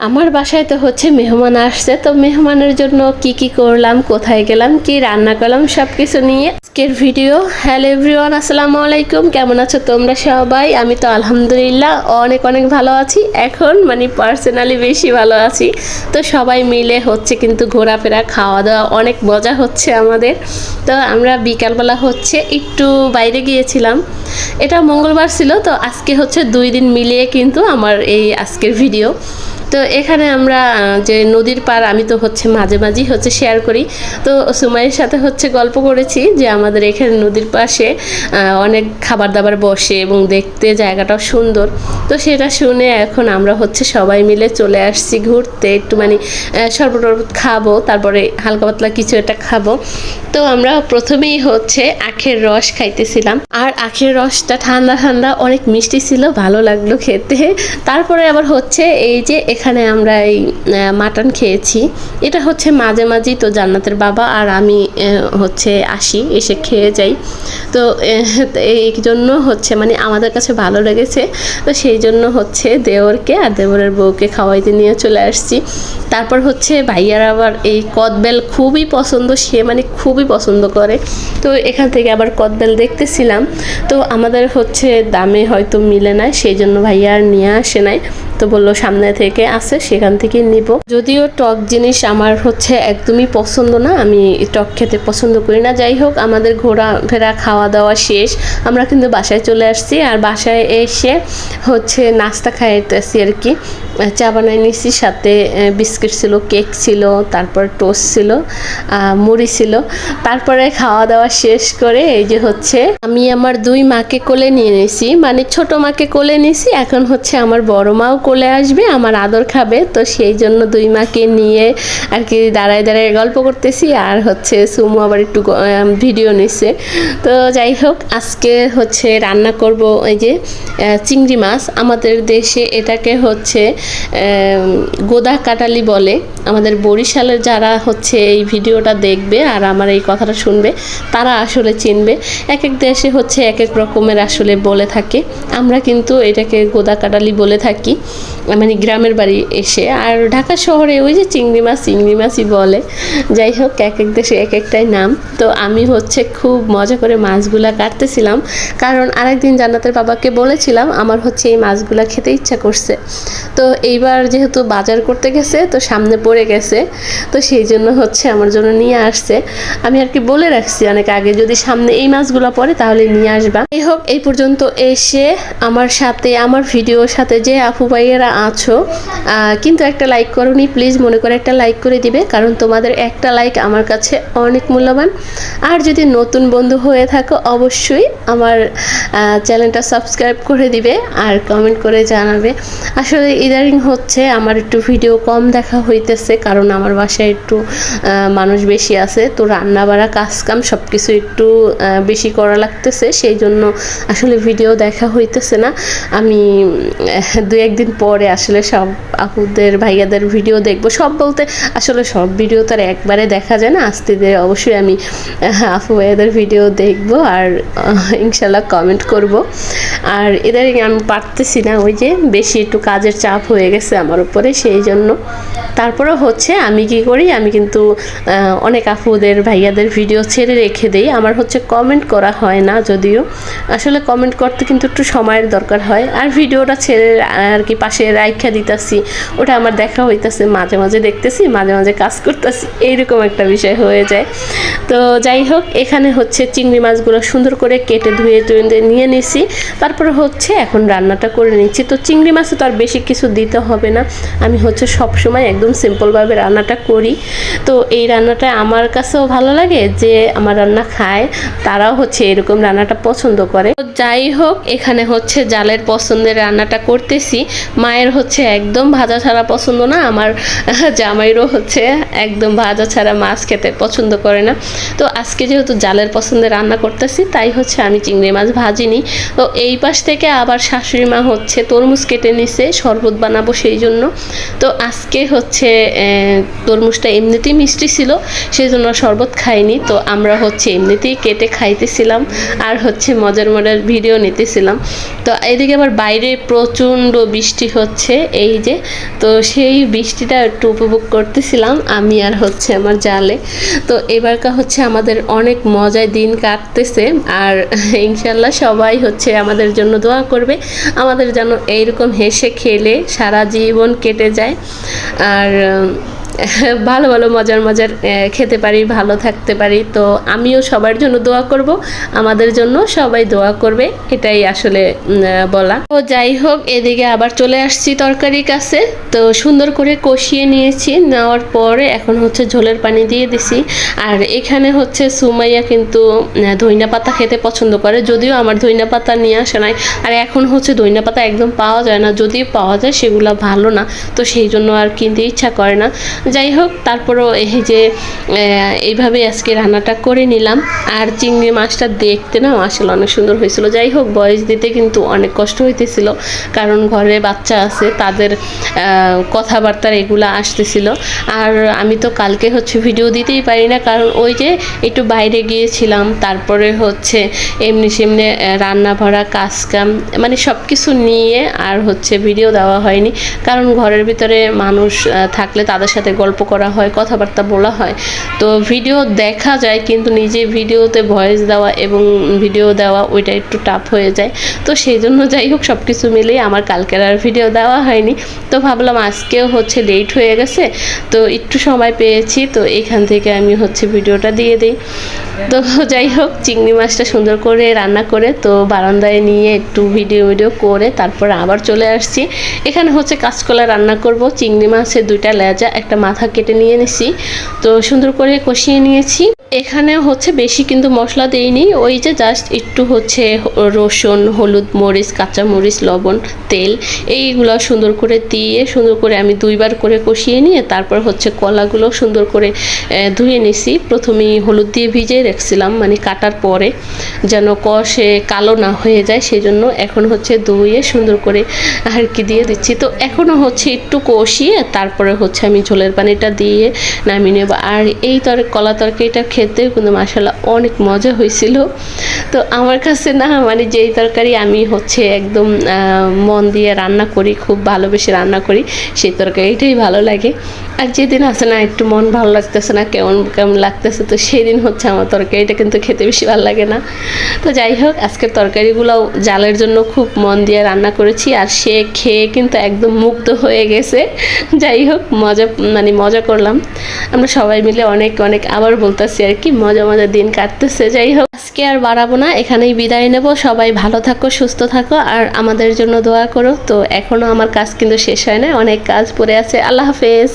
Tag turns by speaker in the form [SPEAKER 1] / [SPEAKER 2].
[SPEAKER 1] আমার বাসায় তো হচ্ছে মেহমান আসছে, তো মেহমানের জন্য কি কি করলাম, কোথায় গেলাম, কি রান্না করলাম, সব কিছু নিয়ে আজকের ভিডিও। হ্যালো এভরিওয়ান, আসসালামু আলাইকুম। কেমন আছো তোমরা সবাই? আমি তো আলহামদুলিল্লাহ অনেক অনেক ভালো আছি। এখন পার্সোনালি বেশি ভালো আছি। তো সবাই মিলে হচ্ছে কিন্তু ঘোরাফেরা, খাওয়া দাওয়া, অনেক মজা হচ্ছে আমাদের। তো আমরা বিকালবেলা হচ্ছে একটু বাইরে গিয়েছিলাম। এটা মঙ্গলবার ছিল, তো আজকে হচ্ছে 2 দিন মিলিয়ে কিন্তু আমার এই আজকের ভিডিও। তো এখানে আমরা যে নদীর পার, আমি তো হচ্ছে মাঝে মাঝেই হচ্ছে শেয়ার করি। তো সুমাইয়ের সাথে হচ্ছে গল্প করেছি যে আমাদের এখানে নদীর পাশে অনেক খাবার দাবার বসে এবং দেখতে জায়গাটাও সুন্দর। তো সেটা শুনে এখন আমরা হচ্ছে সবাই মিলে চলে আসছি ঘুরতে, একটু শরবত টরবত খাবো, তারপরে হালকা পাতলা কিছু একটা খাবো। তো আমরা প্রথমেই হচ্ছে আখের রস খাইতেছিলাম, আর আখের রসটা ঠান্ডা ঠান্ডা অনেক মিষ্টি ছিল, ভালো লাগলো খেতে। তারপরে আবার হচ্ছে এই যে এখানে আমরা এই মাটন খেয়েছি। এটা হচ্ছে মাঝে মাঝেই তো জান্নাতের বাবা আর আমি হচ্ছে আসি, এসে খেয়ে যাই। তো এই জন্য হচ্ছে আমাদের কাছে ভালো লেগেছে। তো সেই জন্য হচ্ছে দেওরকে আর দেওরের বউকে খাওয়াইতে নিয়ে চলে আসছি। তারপর হচ্ছে ভাইয়ার আবার এই কদবেল খুবই পছন্দ, সে খুবই পছন্দ করে। তো এখান থেকে আবার কদবেল দেখতেছিলাম। তো আমাদের হচ্ছে দামে হয়তো মিলে না, সেই জন্য ভাইয়া আর নিয়ে আসে নাই। তো বললো সামনে থেকে আছে, সেখান থেকে নিব। যদিও টক জিনিস আমার হচ্ছে একদমই পছন্দ না, আমি টক খেতে পছন্দ করি না। যাই হোক, আমাদের ঘোরাফেরা খাওয়া দাওয়া শেষ, আমরা কিন্তু বাসায় চলে আসছি। আর বাসায় এসে হচ্ছে নাস্তা খাইতেছি আর কি। চা বানাই নিছি, সাথে বিস্কিট ছিল, কেক ছিল, তারপর টোস্ট ছিল, মুড়ি ছিল। তারপরে খাওয়া দাওয়া শেষ করে এই যে হচ্ছে আমি আমার 2 মাকে কোলে নিয়ে নিয়েছি, ছোট মাকে কোলে নিয়েছি। এখন হচ্ছে আমার বড় মাও কোলে আসবে, আমার আদর খাবে। তো সেই জন্য 2 মাকে নিয়ে আর কি দাঁড়ায় দাঁড়ায় গল্প করতেছি। আর হচ্ছে সুমু আবার একটু ভিডিও নিচ্ছে। তো যাই হোক, আজকে হচ্ছে রান্না করব এই যে চিংড়ি মাছ। আমাদের দেশে এটাকে হচ্ছে গোদা কাটালি বলে। আমাদের বরিশালের যারা হচ্ছে এই ভিডিওটা দেখবে আর আমার এই কথাটা শুনবে, তারা আসলে চিনবে। এক এক দেশে হচ্ছে এক এক রকমের আসলে বলে থাকে। আমরা কিন্তু এটাকে গোদা কাটালি বলে থাকি গ্রামের বাড়ি এসে। আর ঢাকা শহরে ওই যে চিংড়ি মাছই বলে। যাই হোক, এক এক দেশে এক একটাই নাম। তো আমি হচ্ছে খুব মজা করে মাছগুলা কাটতেছিলাম, কারণ আরেকদিন জান্নাতের বাবাকে বলেছিলাম আমার হচ্ছে এই মাছগুলা খেতে ইচ্ছা করছে। তো এইবার যেহেতু বাজার করতে গেছে, তো সামনে পড়ে গেছে, তো সেই জন্য হচ্ছে আমার জন্য নিয়ে আসছে। আমি আর কি বলে রাখছি অনেক আগে, যদি সামনে এই মাছগুলো পড়ে তাহলে নিয়ে আসবা। যাই হোক, এই পর্যন্ত এসে আমার সাথে, আমার ভিডিওর সাথে যে আপু ভাইয়েরা আছো, কিন্তু একটা লাইক করোনি, প্লিজ মনে করে একটা লাইক করে দিবে, কারণ তোমাদের একটা লাইক আমার কাছে অনেক মূল্যবান। আর যদি নতুন বন্ধু হয়ে থাকো, অবশ্যই আমার চ্যানেলটা সাবস্ক্রাইব করে দিবে আর কমেন্ট করে জানাবে। আসলে ইদারিং হচ্ছে আমার একটু ভিডিও কম দেখা হইতেছে, কারণ আমার বাসায় একটু মানুষ বেশি আছে। তো রান্না বাড়া, কাজ কাম সব কিছু একটু বেশি করা লাগতেছে, সেই জন্য আসলে ভিডিও দেখা হইতেছে না। আমি 2-1 দিন পরে আসলে সব আপুদের ভাইয়াদের ভিডিও দেখবো। সব বলতে আসলে সব ভিডিও তো আর একবারে দেখা যায় না, আস্তে ধীরে অবশ্যই আমি আপু ভাইয়াদের ভিডিও দেখবো আর ইনশাল্লাহ কমেন্ট করব। আর ইদারিং আমি পারতেছি না, ওই যে বেশি একটু কাজের চাপ হয়ে গেছে আমার উপরে, সেই জন্য। তারপরে হচ্ছে আমি কি করি, আমি কিন্তু অনেক আপুদের ভাইয়াদের ভিডিও ছেড়ে রেখে দেই। আমার হচ্ছে কমেন্ট করা হয় না, যদিও আসলে কমেন্ট করতে কিন্তু একটু সময়ের দরকার হয়। আর ভিডিওটা ছেড়ে আর কি পাশে রাইখা দিতেছি, ওটা আমার দেখা হইতেছে, মাঝে মাঝে দেখতেছি, মাঝে মাঝে কাজ করতেছি, এইরকম একটা বিষয় হয়ে যায়। তো যাই হোক, এখানে হচ্ছে চিংড়ি মাছগুলো সুন্দর করে কেটে ধুয়ে নিয়ে নিছি। তারপরে হচ্ছে এখন রান্নাটা করে নিচ্ছি। তো চিংড়ি মাছে তো আর বেশি কিছু দিতে হবে না, আমি হচ্ছে সবসময় একদম সিম্পলভাবে রান্নাটা করি। তো এই রান্নাটা আমার কাছেও ভালো লাগে, যে আমার রান্না খায় তারাও হচ্ছে এরকম রান্নাটা পছন্দ করে। তো যাই হোক, এখানে হচ্ছে জালের পছন্দের রান্নাটা করতেছি। মায়ের হচ্ছে একদম ভাজা ছাড়া পছন্দ না, আমার জামাইরও হচ্ছে একদম ভাজা ছাড়া মাছ খেতে পছন্দ করে না। তো আজকে যেহেতু জালের পছন্দের রান্না করতেছি, তাই হচ্ছে আমি চিংড়ি মাছ ভাজিনি। তো এই পাশ থেকে আবার শাশুড়ি মা হচ্ছে তরমুজ কেটে নিছে, শরবত বানাবো সেই জন্য। তো আজকে হচ্ছে তরমুজটা এমনিতেই মিষ্টি ছিল, সেই জন্য শরবত খাইনি। তো আমরা হচ্ছে এমনিতেই কেটে খাইতেছিলাম আর হচ্ছে মজার মজার ভিডিও নিতেছিলাম। তো এদিকে আবার বাইরে প্রচণ্ড বৃষ্টি বৃষ্টি হচ্ছে এই যে। তো সেই বৃষ্টিটা একটু উপভোগ করতেছিলাম আমি আর হচ্ছে আমার জালে। তো এবারকার হচ্ছে আমাদের অনেক মজায় দিন কাটতেছে, আর ইনশাল্লাহ সবাই হচ্ছে আমাদের জন্য দোয়া করবে, আমাদের যেন এইরকম হেসে খেলে সারা জীবন কেটে যায়, আর ভালো ভালো মজার মজার খেতে পারি, ভালো থাকতে পারি। তো আমিও সবার জন্য দোয়া করব, আমাদের জন্য সবাই দোয়া করবে, এটাই আসলে বলা। তো যাই হোক, এদিকে আবার চলে আসছি তরকারির কাছে। তো সুন্দর করে কষিয়ে নিয়েছি, নেওয়ার পরে এখন হচ্ছে ঝোলের পানি দিয়ে দিছি। আর এখানে হচ্ছে সুমাইয়া কিন্তু ধইনা পাতা খেতে পছন্দ করে, যদিও আমার ধইনা পাতা নিয়ে আসে নাই। আর এখন হচ্ছে ধইনা পাতা একদম পাওয়া যায় না, যদিও পাওয়া যায় সেগুলো ভালো না, তো সেই জন্য আর কিনতে ইচ্ছা করে না। যাই হোক, তারপরও এই যে এইভাবে আজকে রান্নাটা করে নিলাম। আর চিংড়ি মাছটা দেখতে না আসলে অনেক সুন্দর হয়েছিল। যাই হোক, বয়স দিতে কিন্তু অনেক কষ্ট হইতেছিল, কারণ ঘরে বাচ্চা আছে, তাদের কথাবার্তা এগুলো আসতেছিল। আর আমি তো কালকে হচ্ছে ভিডিও দিতেই পারি না, কারণ ওই যে একটু বাইরে গিয়েছিলাম, তারপরে হচ্ছে এমনি সেমনি রান্না ভরা কাজ কাম, মানে সব কিছু নিয়ে আর হচ্ছে ভিডিও দেওয়া হয়নি। কারণ ঘরের ভিতরে মানুষ থাকলে তাদের সাথে গল্প করা হয়, কথাবার্তা বলা হয়, তো ভিডিও দেখা যায়, কিন্তু নিজে ভিডিওতে ভয়েস দেওয়া এবং ভিডিও দেওয়া ওইটা একটু টাফ হয়ে যায়। তো সেই জন্য যাই হোক, সব কিছু মিলিয়ে আমার কালকের আর ভিডিও দেওয়া হয়নি। তো ভাবলাম আজকেও হচ্ছে লেট হয়ে গেছে, তো একটু সময় পেয়েছি, তো এখান থেকে আমি হচ্ছে ভিডিওটা দিয়ে দিই। তো যাই হোক, চিংড়ি মাছটা সুন্দর করে রান্না করে তো বারান্দায় নিয়ে একটু ভিডিও করে তারপর আবার চলে আসছি। এখানে হচ্ছে কাঁচকলা রান্না করব। চিংড়ি মাছের দুইটা লেজা একটা মাথা কেটে নিয়ে নিছি, তো সুন্দর করে কষিয়ে নিয়েছি। এখানে হচ্ছে বেশি কিন্তু মশলা দেইনি, ওই যে জাস্ট একটু হচ্ছে রসুন, হলুদ, মরিচ, কাঁচা মরিচ, লবণ, তেল, এইগুলো সুন্দর করে দিয়ে সুন্দর করে আমি দুইবার করে কষিয়ে নিয়ে তারপর হচ্ছে কলাগুলো সুন্দর করে ধুয়ে নিছি। প্রথমেই হলুদ দিয়ে ভিজিয়ে রাখছিলাম, মানে কাটার পরে যেন কষে কালো না হয়ে যায়, সেই জন্য এখন হচ্ছে ধুয়ে সুন্দর করে আর কি দিয়ে দিচ্ছি। তো এখনও হচ্ছে একটু কষিয়ে তারপরে হচ্ছে আমি ঝোলের পানিটা দিয়ে নামিয়ে নেব। আর এই কলা তরকারিটা খেতে কিন্তু মাশাআল্লাহ অনেক মজা হয়েছিল। তো আমার কাছে না, মানে যেই তরকারি আমি হচ্ছে একদম মন দিয়ে রান্না করি, খুব ভালোবেসে রান্না করি, সেই তরকারিটাই ভালো লাগে। আর যেদিন আছে না একটু মন ভালো লাগতেছে না, কেমন কেমন লাগতেছে, তো সেদিন হচ্ছে আমার তরকারিটা কিন্তু খেতে বেশি ভালো লাগে না। তো যাই হোক, আজকের তরকারিগুলোও জালের জন্য খুব মন দিয়ে রান্না করেছি, আর সে খেয়ে কিন্তু একদম মুগ্ধ হয়ে গেছে। যাই হোক, মজা করলাম আমরা সবাই মিলে, অনেক অনেক আবার বলতেছি আর কি, মজা দিন কাটতেছে। যাই হোক, আজকে আর বাড়াবো না, এখানেই বিদায় নেব। সবাই ভালো থাকো, সুস্থ থাকো, আর আমাদের জন্য দোয়া করো। তো এখনো আমার কাজ কিন্তু শেষ হয় না, অনেক কাজ পড়ে আছে। আল্লাহ হাফেজ।